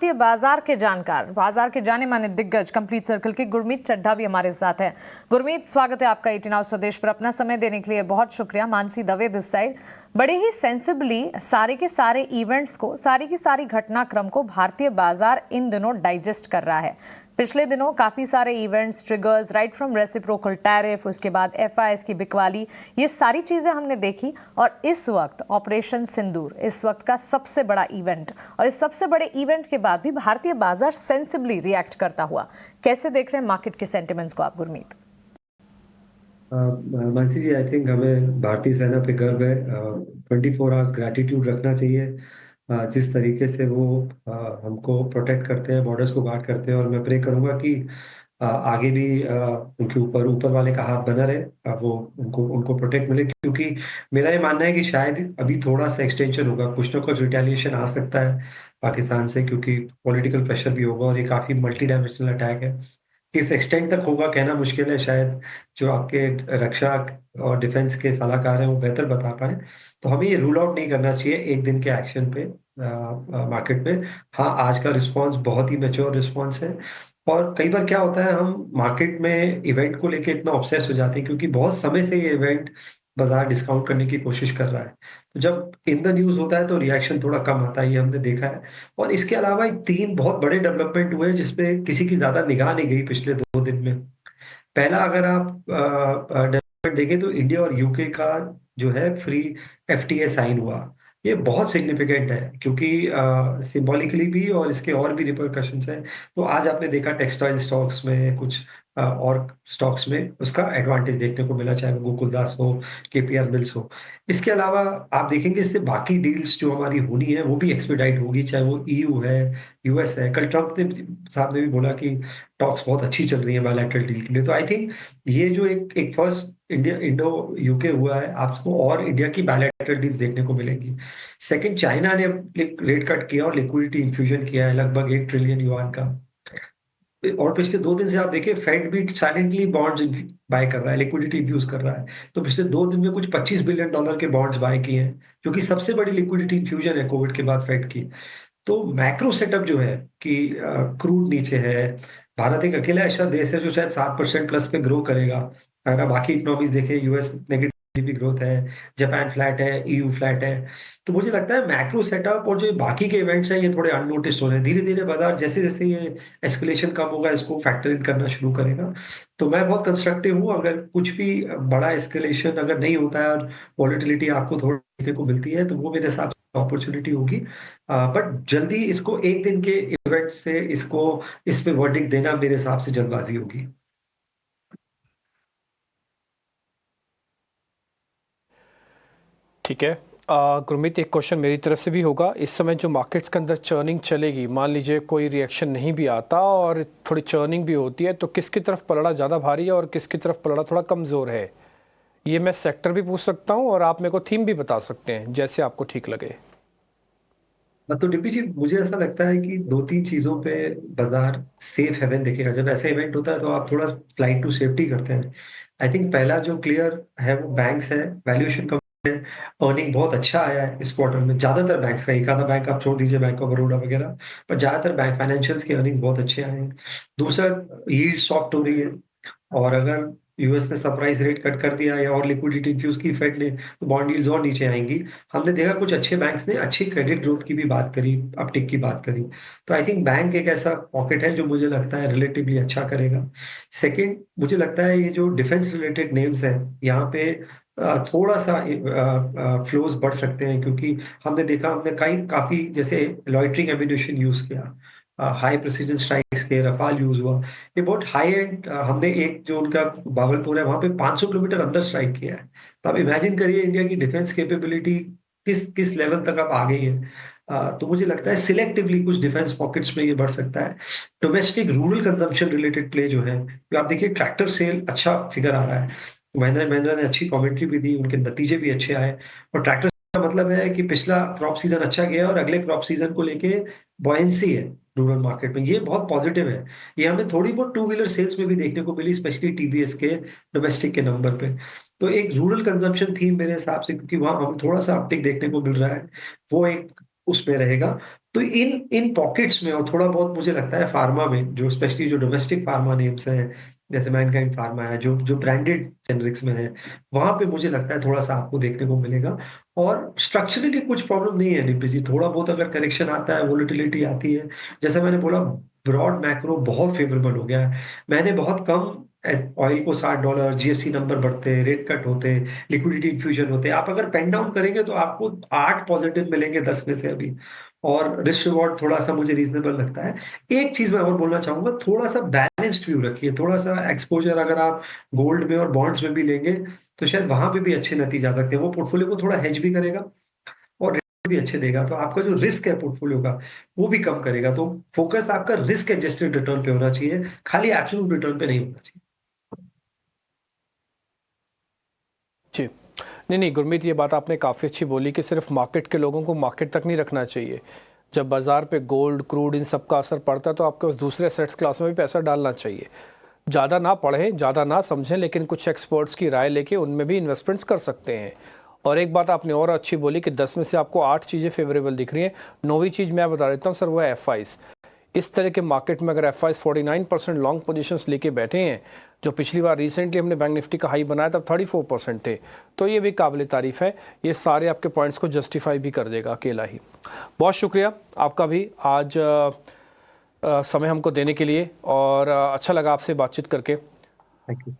भारतीय बाजार के जानकार, बाजार के जाने माने दिग्गज कंप्लीट सर्कल के गुरमीत चड्ढा भी हमारे साथ है। गुरमीत, स्वागत है आपका 18 आवर्स स्वदेश पर। अपना समय देने के लिए बहुत शुक्रिया। Mansi Dave this side. बड़े ही सेंसिबली सारे के सारे इवेंट्स को, सारी की सारी घटनाक्रम को भारतीय बाजार इन दिनों डाइजेस्ट कर रहा है। पिछले दिनों काफी सारे events, triggers, right from reciprocal tariff, उसके बाद एफआईएस की बिकवाली, ये सारी चीजें हमने देखी। और इस वक्त ऑपरेशन सिंदूर इस वक्त का सबसे बड़ा इवेंट, और इस सबसे बड़े इवेंट के बाद भी भारतीय बाजार सेंसिबली रिएक्ट करता हुआ। कैसे देख रहे हैं मार्केट के सेंटिमेंट्स को आप गुरमीत? मानसी जी, आई थिंक हमें भारतीय सेना पे गर्व है। 24 आवर्स ग्रैटिट्यूड रखना चाहिए। जिस तरीके से वो हमको प्रोटेक्ट करते हैं, बॉर्डर्स को गार्ड करते हैं, और मैं प्रे करूंगा कि आगे भी उनके ऊपर ऊपर वाले का हाथ बना रहे। वो उनको उनको प्रोटेक्ट मिले, क्योंकि मेरा ये मानना है कि शायद अभी थोड़ा सा एक्सटेंशन होगा, कुछ ना कुछ रिटेलिएशन आ सकता है पाकिस्तान से, क्योंकि पॉलिटिकल प्रेशर भी होगा और ये काफी मल्टी डायमेंशनल अटैक है। किस एक्सटेंट तक होगा कहना मुश्किल है, शायद जो आपके रक्षा और डिफेंस के सलाहकार हैं वो बेहतर बता पाए। तो हमें ये रूल आउट नहीं करना चाहिए एक दिन के एक्शन पे मार्केट में। हाँ, आज का रिस्पांस बहुत ही मैच्योर रिस्पांस है। और कई बार क्या होता है, हम मार्केट में इवेंट को लेके इतना ऑब्सेस हो जाते हैं, क्योंकि बहुत समय से ये इवेंट बाजार डिस्काउंट करने की कोशिश कर रहा है। तो जब इन द न्यूज होता है तो रिएक्शन थोड़ा कम आता है, ये हमने देखा है। और इसके अलावा तीन बहुत बड़े डेवलपमेंट हुए जिसपे किसी की ज्यादा निगाह नहीं गई पिछले 2 दिन में। पहला, अगर आप डेवलपमेंट देखें तो इंडिया और यूके का जो है फ्री एफटीए साइन हुआ। ये बहुत सिग्निफिकेंट है, क्योंकि सिंबॉलिकली भी और इसके और भी रिपरकशंस हैं। तो आज आपने देखा टेक्सटाइल स्टॉक्स में, कुछ और स्टॉक्स में उसका एडवांटेज देखने को मिला, चाहे वो गोकुलदास हो, केपीआर मिल्स हो। इसके अलावा आप देखेंगे इससे बाकी डील्स जो हमारी होनी है वो भी एक्सपीडाइट होगी, चाहे वो ईयू है, यूएस है। कल ट्रम्प ने साहब ने भी बोला कि टॉक्स बहुत अच्छी चल रही है बायलैटरल डील के लिए। तो आई थिंक ये जो एक एक फर्स्ट इंडिया इंडो यूके हुआ है, आपको और इंडिया की बायलैटरल डील्स देखने को मिलेंगी। सेकंड, चाइना ने रेट कट किया और लिक्विडिटी इन्फ्यूजन किया है लगभग 1 ट्रिलियन युआन का। और पिछले 2 दिन से आप देखिए फेड भी साइलेंटली बॉन्ड्स बाय कर रहा है, लिक्विडिटी इन्फ्यूज कर रहा है। तो पिछले 2 दिन में कुछ $25 बिलियन के बॉन्ड्स बाय किए हैं, जो कि सबसे बड़ी लिक्विडिटी इन्फ्यूजन है कोविड के बाद फेड की। तो मैक्रो सेटअप जो है कि क्रूड नीचे है, भारत एक अकेला ऐसा देश है जो शायद 7% प्लस पे ग्रो करेगा। अगर आप बाकी इकोनॉमीज देखें, यूएस नेगेटिव जीडीपी ग्रोथ है, जापान फ्लैट है, ईयू फ्लैट है। तो मुझे लगता है मैक्रो सेटअप और जो बाकी के इवेंट्स हैं ये थोड़े अननोटिस्ड हो रहे हैं। धीरे धीरे बाजार जैसे जैसे ये एस्केलेशन कम होगा, इसको फैक्टर इन करना शुरू करेगा। तो मैं बहुत कंस्ट्रक्टिव हूँ। अगर कुछ भी बड़ा एस्केलेशन अगर नहीं होता है और वॉलेटिलिटी आपको थोड़ी देखने को मिलती है, तो वो मेरे हिसाब से अपॉर्चुनिटी होगी। बट जल्दी इसको एक दिन के इवेंट से इसको इस पे वर्डिक्ट देना मेरे हिसाब से जल्दबाजी होगी। ठीक है। गुरमीत, एक क्वेश्चन मेरी तरफ से भी होगा। इस समय जो मार्केट्स के अंदर चर्निंग चलेगी, मान लीजिए कोई रिएक्शन नहीं भी आता और थोड़ी चर्निंग भी होती है, तो किसकी तरफ पलड़ा ज़्यादा भारी है और किसकी तरफ पलड़ा थोड़ा कमज़ोर है? ये मैं सेक्टर भी पूछ सकता हूँ और आप मेरे को थीम भी बता सकते हैं, जैसे आपको ठीक लगे। तो डिप्टी जी, मुझे ऐसा लगता है कि 2-3 चीजों पे बाजार सेफ हेवन देखेगा। जब ऐसा इवेंट होता है तो आप थोड़ा फ्लाइट टू सेफ्टी करते हैं। आई थिंक पहला जो क्लियर है वो बैंक्स है। वैल्यूएशन कम है, अर्निंग बहुत अच्छा आया है इस क्वार्टर में। ज्यादातर बैंक्स का, एक आधा बैंक आप छोड़ दीजिए, बैंक ऑफ बड़ौदा वगैरह, पर ज्यादातर बैंक फाइनेंशियल्स के अर्निंग बहुत अच्छे आए हैं। दूसरा, यील्ड सॉफ्ट हो रही है। और अगर यूएस ने सरप्राइज रेट कट कर दिया या और लिक्विडिटी इन्फ्यूज की फेड ने, तो बॉन्ड यील्ड्स और नीचे आएंगी। हमने देखा कुछ अच्छे बैंक्स ने अच्छी क्रेडिट ग्रोथ की भी बात करी, अपटिक की बात करी। तो आई थिंक बैंक एक ऐसा पॉकेट है जो मुझे लगता है रिलेटिवली अच्छा करेगा। सेकंड, मुझे लगता है ये जो डिफेंस रिलेटेड नेम्स हैं, यहाँ पे थोड़ा सा फ्लोज बढ़ सकते हैं, क्योंकि हमने देखा, हमने कई काफी जैसे लॉइटरिंग एम्यूनिशन यूज किया, हाई प्रिसीजन स्ट्राइक्स के रफाल यूज हुआ। ये बहुत हाई एंड, हमने एक जो उनका भागलपुर है वहां पे 500 किलोमीटर अंदर स्ट्राइक किया है। तो आप इमेजिन करिए इंडिया की डिफेंस कैपेबिलिटी किस किस लेवल तक अब आ गई है। तो मुझे लगता है सिलेक्टिवली कुछ डिफेंस पॉकेट्स में ये बढ़ सकता है। Domestic rural consumption related play जो है, तो आप देखिए ट्रैक्टर सेल अच्छा फिगर आ रहा है। महिंद्रा महिंद्रा ने अच्छी कमेंट्री भी दी, उनके नतीजे भी अच्छे आए। और ट्रैक्टर का मतलब है कि पिछला क्रॉप सीजन अच्छा गया और अगले क्रॉप सीजन को लेके बॉयंसी है रूरल मार्केट में। ये बहुत पॉजिटिव है। ये हमें थोड़ी बहुत टू व्हीलर सेल्स में भी देखने को मिली, स्पेशली टीवीएस के डोमेस्टिक के नंबर पे। तो एक रूरल कंजम्पशन थीम मेरे हिसाब से, क्योंकि वहां हमें थोड़ा सा अपटिक देखने को मिल रहा है, वो एक उसमें रहेगा। तो इन इन पॉकेट्स में और थोड़ा बहुत मुझे लगता है फार्मा में, जो स्पेशली जो डोमेस्टिक फार्मा नेम्स हैं, जैसे मैनकाइंड फार्मा है, जो ब्रांडेड जेनरिक्स में है, वहां पे मुझे लगता है थोड़ा सा आपको देखने को मिलेगा। और स्ट्रक्चरली कुछ प्रॉब्लम नहीं है निपी जी, थोड़ा बहुत अगर करेक्शन आता है, वोलेटिलिटी आती है, जैसे मैंने बोला ब्रॉड मैक्रो बहुत फेवरेबल हो गया है। मैंने बहुत कम ऑयल को $60 जीएसटी नंबर बढ़ते, रेट कट होते, लिक्विडिटी इन्फ्यूजन होते, आप अगर पेन डाउन करेंगे तो आपको 8 पॉजिटिव मिलेंगे 10 में से अभी। और रिस्क रिवॉर्ड थोड़ा सा मुझे रीजनेबल लगता है। एक चीज मैं और बोलना चाहूंगा, थोड़ा सा बैलेंस्ड व्यू रखिए, थोड़ा सा एक्सपोजर अगर आप गोल्ड में और बॉन्ड्स में भी लेंगे तो शायद वहां पे भी अच्छे नतीजे आ सकते हैं। वो पोर्टफोलियो को थोड़ा हेज भी करेगा और रिटर्न भी अच्छे देगा, तो आपका जो रिस्क है पोर्टफोलियो का वो भी कम करेगा। तो फोकस आपका रिस्क एडजस्टेड रिटर्न पे होना चाहिए, खाली एब्सोल्यूट रिटर्न पे नहीं होना चाहिए। जी, नहीं गुरमीत, ये बात आपने काफ़ी अच्छी बोली कि सिर्फ मार्केट के लोगों को मार्केट तक नहीं रखना चाहिए। जब बाजार पे गोल्ड, क्रूड, इन सब का असर पड़ता है तो आपके उस दूसरे एसेट्स क्लास में भी पैसा डालना चाहिए। ज़्यादा ना पढ़ें, ज़्यादा ना समझें, लेकिन कुछ एक्सपर्ट्स की राय लेके उनमें भी इन्वेस्टमेंट्स कर सकते हैं। और एक बात आपने और अच्छी बोली कि 10 में से आपको 8 चीज़ें फेवरेबल दिख रही हैं। 9वीं चीज़ मैं बता देता हूँ सर, वो है एफआईज। इस तरह के मार्केट में अगर एफआईज 49% लॉन्ग पोजीशंस लेके बैठे हैं, जो पिछली बार रिसेंटली हमने बैंक निफ्टी का हाई बनाया तब 34% थे, तो ये भी काबिल तारीफ़ है। ये सारे आपके पॉइंट्स को जस्टिफाई भी कर देगा अकेला ही। बहुत शुक्रिया आपका भी आज समय हमको देने के लिए, और अच्छा लगा आपसे बातचीत करके। Thank you.